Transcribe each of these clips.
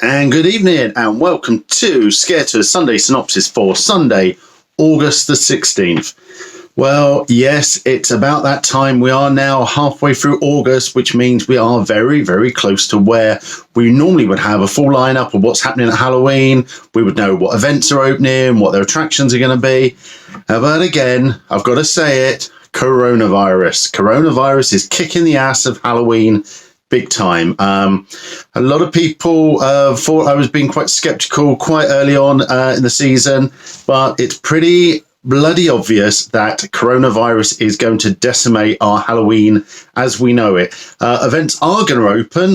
And good evening, and welcome to ScareTOUR Sunday Synopsis for Sunday, August the 16th. Well, yes, it's about that time. We are now halfway through August, which means we are very, very close to where we normally would have a full lineup of what's happening at Halloween. We would know what events are opening, what their attractions are going to be. But again, I've got to say it, coronavirus. Coronavirus is kicking the ass of Halloween big time. A lot of people thought I was being quite skeptical quite early on in the season, but it's pretty bloody obvious that coronavirus is going to decimate our Halloween as we know it. Events are going to open,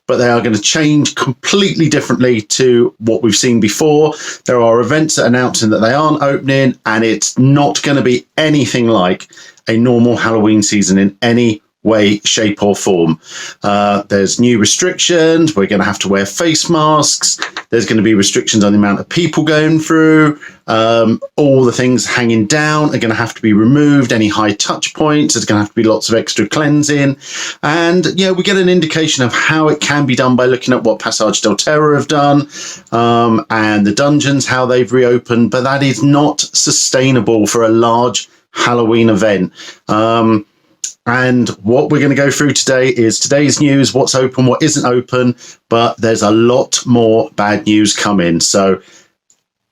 but they are going to change completely differently to what we've seen before. There are events that are announcing that they aren't opening, and it's not going to be anything like a normal Halloween season in any way, shape or form. There's new restrictions. We're going to have to wear face masks. There's going to be restrictions on the amount of people going through. All the things hanging down are going to have to be removed. Any high touch points, there's going to have to be lots of extra cleansing. And yeah, we get an indication of how it can be done by looking at what Passage del Terror have done, and the dungeons, how they've reopened. But that is not sustainable for a large Halloween event. And what we're going to go through today is today's news, what's open, what isn't open, but there's a lot more bad news coming. So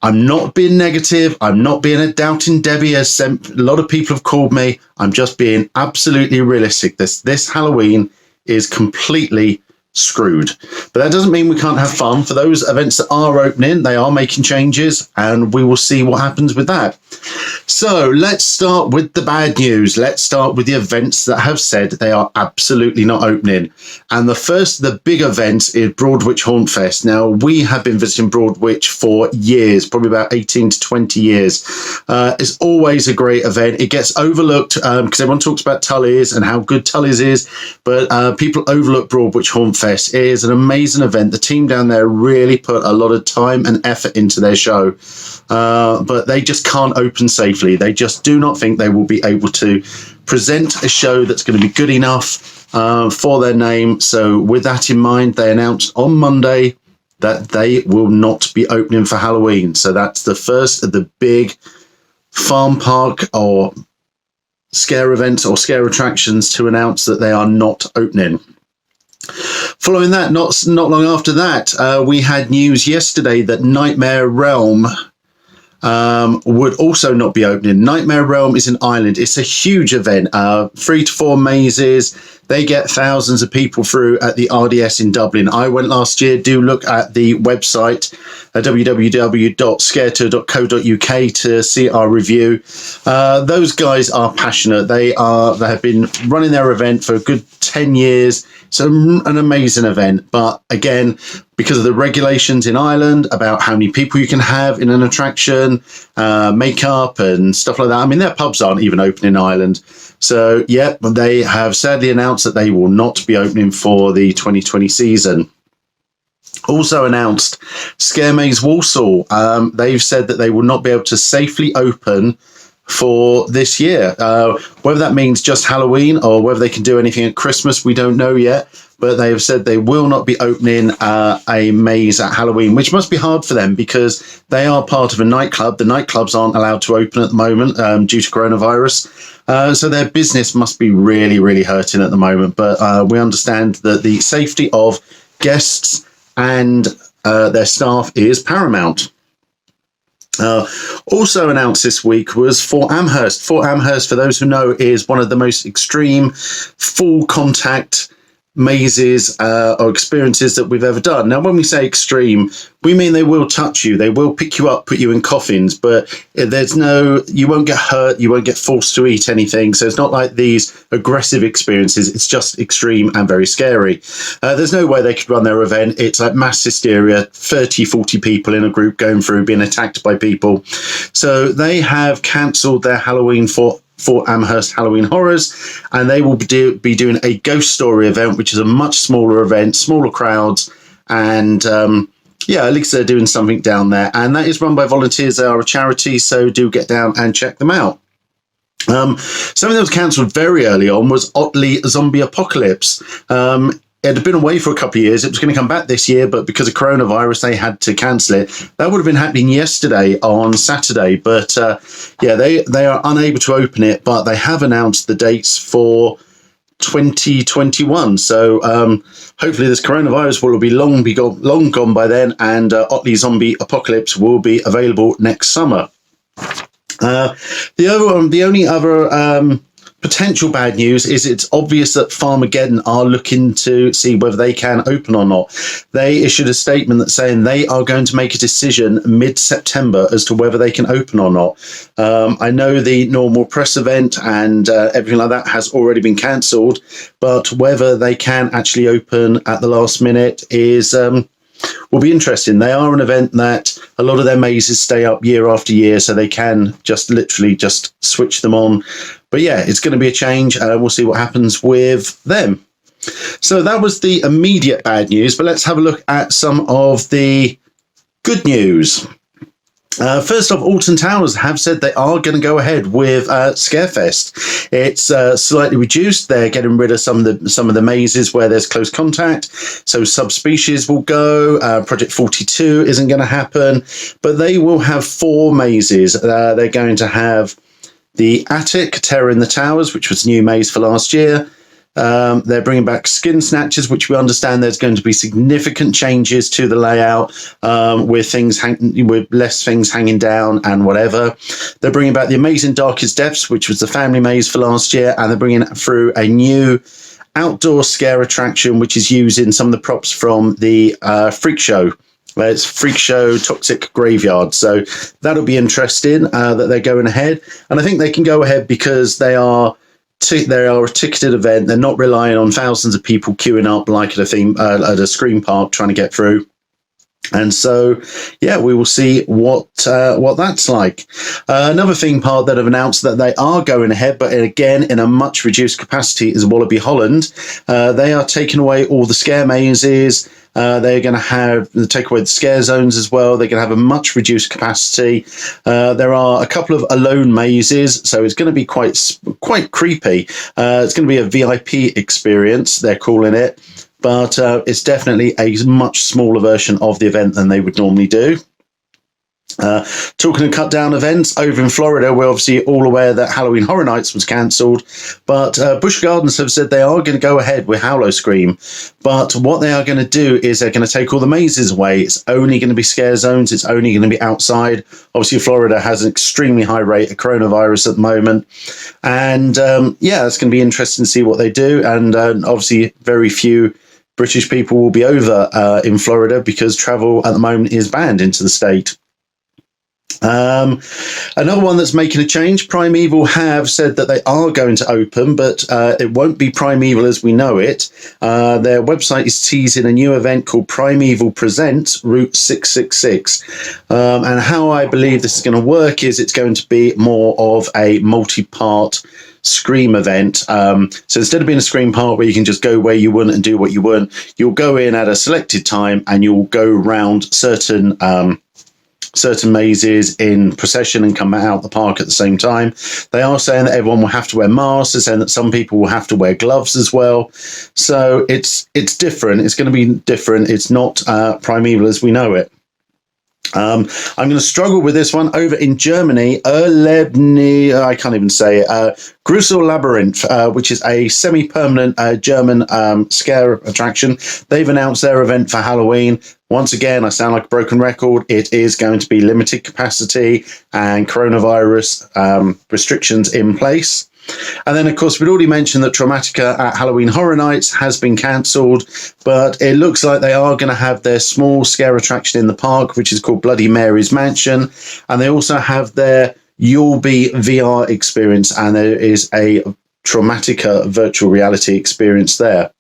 I'm not being negative. I'm not being a doubting Debbie, as a lot of people have called me. I'm just being absolutely realistic. This Halloween is completely screwed. But that doesn't mean we can't have fun. For those events that are opening, they are making changes, and we will see what happens with that. So let's start with the bad news. Let's start with the events that have said they are absolutely not opening. And the first, the big event, is Broadwich Haunt Fest. Now, we have been visiting Broadwich for years, probably about 18 to 20 years. It's always a great event. It gets overlooked because everyone talks about Tully's and how good Tully's is, but people overlook Broadwich Haunt Fest. It is an amazing event. The team down there really put a lot of time and effort into their show, but they just can't open safely. They just do not think they will be able to present a show that's going to be good enough for their name. So with that in mind, they announced on Monday that they will not be opening for Halloween. So that's the first of the big farm park or scare events or scare attractions to announce that they are not opening. Following that, not long after that, we had news yesterday that Nightmare Realm would also not be opening. Nightmare Realm is an island. It's a huge event, 3 to 4 mazes. They get thousands of people through at the RDS in Dublin. I went last year. Do look at the website, www.scaretour.co.uk, to see our review. Those guys are passionate. They have been running their event for a good 10 years. It's an amazing event. But again, because of the regulations in Ireland about how many people you can have in an attraction, makeup and stuff like that. I mean, their pubs aren't even open in Ireland. So, yeah, they have sadly announced that they will not be opening for the 2020 season. Also announced Scare Maze Walsall. They've said that they will not be able to safely open for this year. Whether that means just Halloween or whether they can do anything at Christmas, we don't know yet. But they have said they will not be opening a maze at Halloween, which must be hard for them because they are part of a nightclub. The nightclubs aren't allowed to open at the moment due to coronavirus. So their business must be really, really hurting at the moment. But we understand that the safety of guests and their staff is paramount. Also announced this week was Fort Amherst. Fort Amherst, for those who know, is one of the most extreme full contact mazes or experiences that we've ever done. Now, when we say extreme, we mean they will touch you, they will pick you up, put you in coffins, but you won't get hurt, you won't get forced to eat anything. So it's not like these aggressive experiences. It's just extreme and very scary. There's no way they could run their event. It's like mass hysteria, 30, 40 people in a group going through, being attacked by people. So they have cancelled their Halloween for Amherst Halloween Horrors, and they will be doing a ghost story event, which is a much smaller event, smaller crowds, and yeah, at least they're doing something down there. And that is run by volunteers. They are a charity, so do get down and check them out. Something that was cancelled very early on was Otley Zombie Apocalypse. it had been away for a couple of years. It was going to come back this year, but because of coronavirus, they had to cancel it. That would have been happening yesterday on Saturday, but yeah, they are unable to open it, but they have announced the dates for 2021. So hopefully this coronavirus will be long gone by then, and Otley Zombie Apocalypse will be available next summer. The only other potential bad news is it's obvious that Armageddon are looking to see whether they can open or not. They issued a statement that saying they are going to make a decision mid-September as to whether they can open or not. I know the normal press event and everything like that has already been cancelled, but whether they can actually open at the last minute is will be interesting. They are an event that a lot of their mazes stay up year after year, so they can just literally just switch them on. But yeah, it's going to be a change. We'll see what happens with them. So that was the immediate bad news, but let's have a look at some of the good news. First off, Alton Towers have said they are going to go ahead with Scarefest. It's slightly reduced. They're getting rid of some of the mazes where there's close contact. So subspecies will go. Project 42 isn't going to happen, but they will have 4 mazes. They're going to have the Attic, Terror in the Towers, which was a new maze for last year. They're bringing back Skin Snatchers, which we understand there's going to be significant changes to the layout, with less things hanging down and whatever. They're bringing back the Amazing Darkest Depths, which was the family maze for last year, and they're bringing through a new outdoor scare attraction, which is using some of the props from the Freak Show. It's Freak Show Toxic Graveyard. So that'll be interesting that they're going ahead. And I think they can go ahead because they are a ticketed event. They're not relying on thousands of people queuing up like at a Scream Park trying to get through. And so, yeah, we will see what that's like. Another theme park that have announced that they are going ahead, but again in a much reduced capacity, is Wallaby Holland. They are taking away all the scare mazes. They're going to take away the scare zones as well. They're going to have a much reduced capacity. There are a couple of alone mazes, so it's going to be quite creepy. It's going to be a VIP experience, they're calling it. But it's definitely a much smaller version of the event than they would normally do. Talking of cut down events, over in Florida, we're obviously all aware that Halloween Horror Nights was cancelled, but Busch Gardens have said they are going to go ahead with Howlow Scream. But what they are going to do is they're going to take all the mazes away. It's only going to be scare zones. It's only going to be outside. Obviously, Florida has an extremely high rate of coronavirus at the moment. And yeah, it's going to be interesting to see what they do. And obviously, very few British people will be over in Florida because travel at the moment is banned into the state. Another one that's making a change, Primeval have said that they are going to open, but it won't be Primeval as we know it. Their website is teasing a new event called Primeval Presents Route 666. And how I believe this is going to work is it's going to be more of a multi-part Scream event. So instead of being a Scream part where you can just go where you want and do what you want, you'll go in at a selected time and you'll go around certain mazes in procession and come out the park at the same time. They are saying that everyone will have to wear masks. They're saying that some people will have to wear gloves as well. So it's different. It's going to be different. It's not Primeval as we know it. I'm going to struggle with this one. Over in Germany, I can't even say it. Grusel Labyrinth, which is a semi-permanent German scare attraction. They've announced their event for Halloween. Once again, I sound like a broken record. It is going to be limited capacity and coronavirus restrictions in place. And then, of course, we'd already mentioned that Traumatica at Halloween Horror Nights has been cancelled, but it looks like they are going to have their small scare attraction in the park, which is called Bloody Mary's Mansion. And they also have their You'll Be VR experience, and there is a Traumatica virtual reality experience there.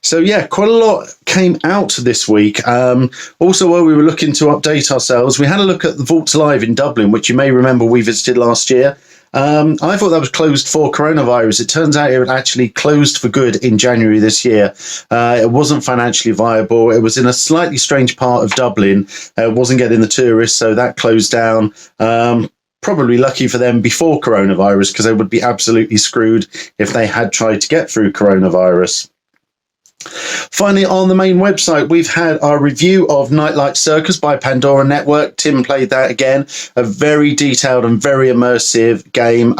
So yeah, quite a lot came out this week. Also, while we were looking to update ourselves, we had a look at the Vaults Live in Dublin, which you may remember we visited last year. I thought that was closed for coronavirus. It turns out it actually closed for good in January this year. It wasn't financially viable. It was in a slightly strange part of Dublin. It wasn't getting the tourists, so that closed down. Probably lucky for them before coronavirus, because they would be absolutely screwed if they had tried to get through coronavirus. Finally, on the main website, we've had our review of Nightlight Circus by Pandora Network. Tim played that again. A very detailed and very immersive game.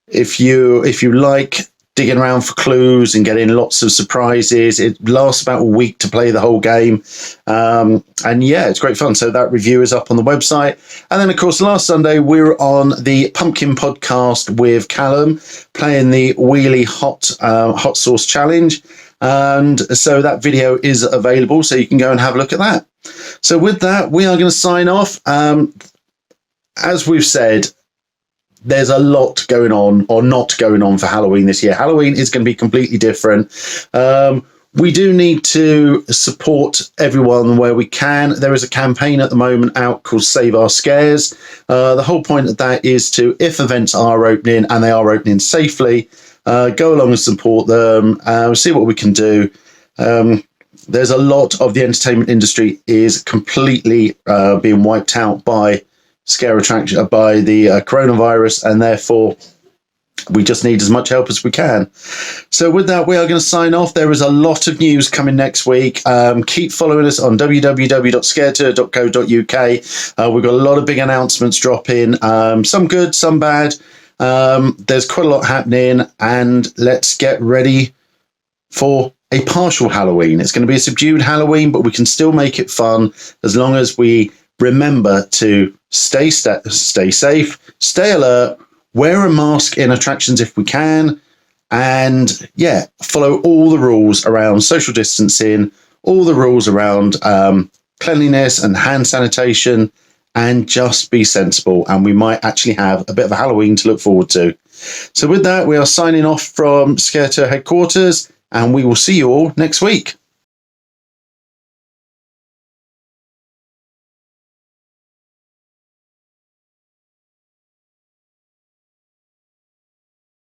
If you like digging around for clues and getting lots of surprises, it lasts about a week to play the whole game. And yeah, it's great fun. So that review is up on the website. And then, of course, last Sunday, we were on the Pumpkin podcast with Callum playing the Wheelie Hot Sauce Challenge. And so that video is available, so you can go and have a look at that. So with that, we are going to sign off. As we've said, there's a lot going on or not going on for Halloween this year. Halloween is going to be completely different. We do need to support everyone where we can. There is a campaign at the moment out called Save Our Scares. The whole point of that is to, if events are opening and they are opening safely, go along and support them, see what we can do. There's a lot of the entertainment industry is completely being wiped out by scare attraction, by the coronavirus, and therefore we just need as much help as we can. So with that, we are going to sign off. There is a lot of news coming next week. Keep following us on www.scaretour.co.uk. We've got a lot of big announcements dropping, some good, some bad. There's quite a lot happening, and let's get ready for a partial Halloween. It's going to be a subdued Halloween, but we can still make it fun as long as we remember to stay safe, stay alert, wear a mask in attractions if we can, and yeah, follow all the rules around social distancing, all the rules around cleanliness and hand sanitation, and just be sensible, and we might actually have a bit of a Halloween to look forward to. So with that, we are signing off from ScareTOUR headquarters, and we will see you all next week.